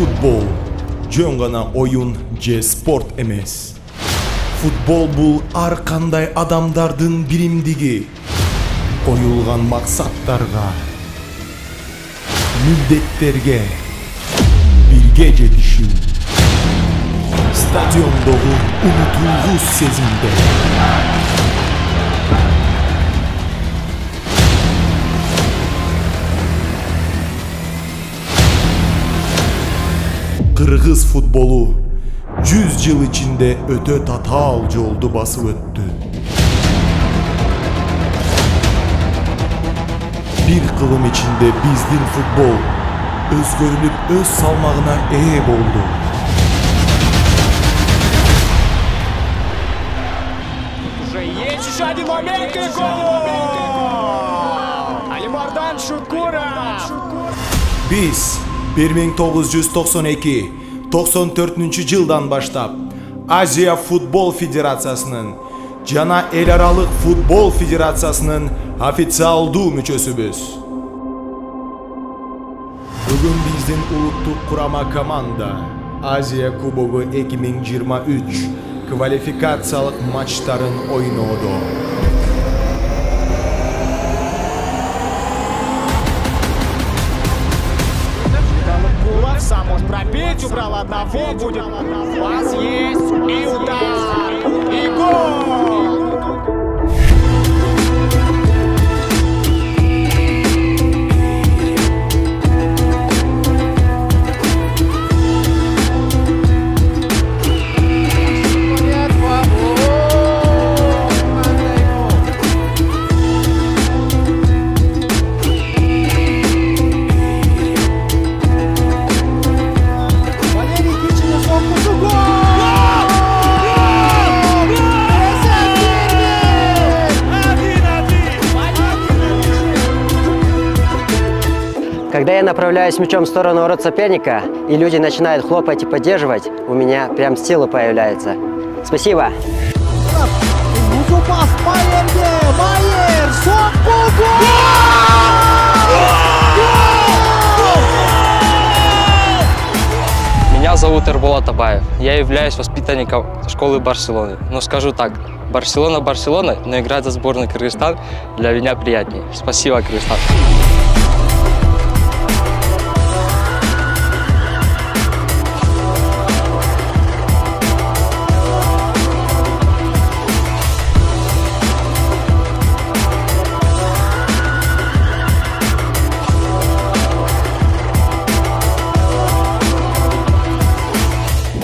Futbol жөн гана oyun же спорт эмес. Футбол бул ар кандай адамдардын биримдиги, коюлган максаттарга, милдеттерге бирге жетишүү. Стадиондогу унутулгуз сезимдер. Кыргыз футболу 100 жыл içinde öte татаал жолду басып өттү. Bir kılım içinde биздин футбол өзгөрүлүп өз салмагына ээ болду. Уже есть еще один момент и гол! Алимардан Шукура! Биз 1992-94 жылдан баштап Азия футбол федерациясынын жана эл аралык футбол федерациясынын официалдуу мүчөсүбүз. Бүгүн биздин улуттук курама команда Азия кубогу 2023 квалификациялык матчтарын ойноодо. Сам может пробить, убрал одного, будет пас есть, и удар, и гол! Когда я направляюсь мячом в сторону ворот соперника, и люди начинают хлопать и поддерживать, у меня прям сила появляется. Спасибо! Меня зовут Эрбол Атабаев. Я являюсь воспитанником школы Барселоны. Но скажу так, Барселона Барселона, но играть за сборную Кыргызстан для меня приятнее. Спасибо, Кыргызстан.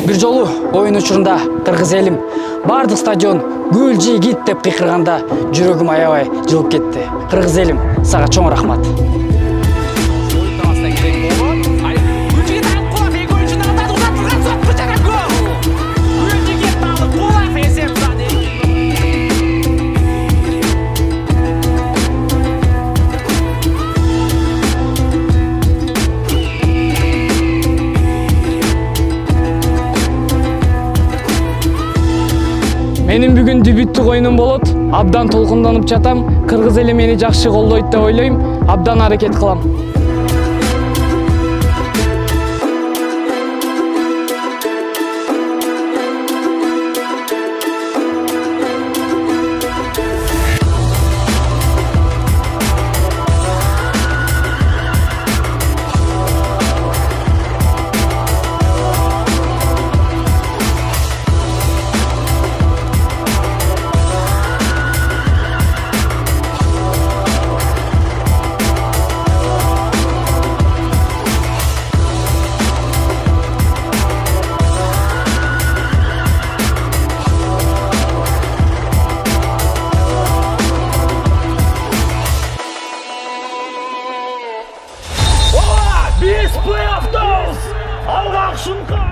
Бир жолу оюн учурунда кыргыз элим бардык стадион гүл жигит деп кыйкырганда жүрөгүм аябай жылып кетти. Кыргыз элим, сага чоң рахмат. Менин бүгүн дебюттук оюнум болот. Абдан толкунданып жатам. Кыргыз эли мени жакшы колдойт деп ойлойм. Абдан аракет кылам.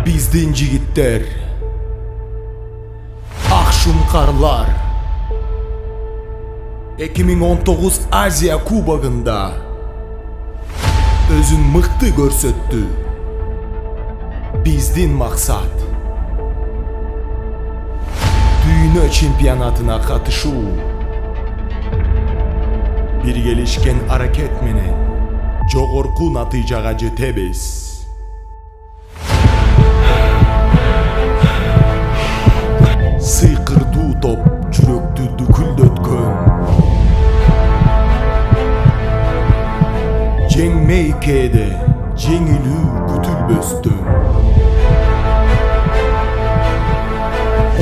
Биздин жигиттер, Акшумкарлар 2019 Азия кубогунда өзүн мыкты көрсөттү. Биздин максат дүйнө чемпионатына катышуу. Биргелешкен аракет менен жогорку натыйжага жетебиз. топ жүрөктү дүкүлдөткөн. Жеңмей кээде жеңилүү күтүлбөстөн.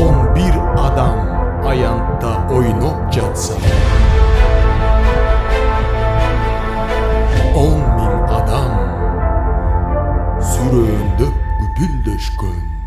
11 адам аянтта ойноп жатса, 10 000 адам сүрөөндөп күпүлдөшкөн.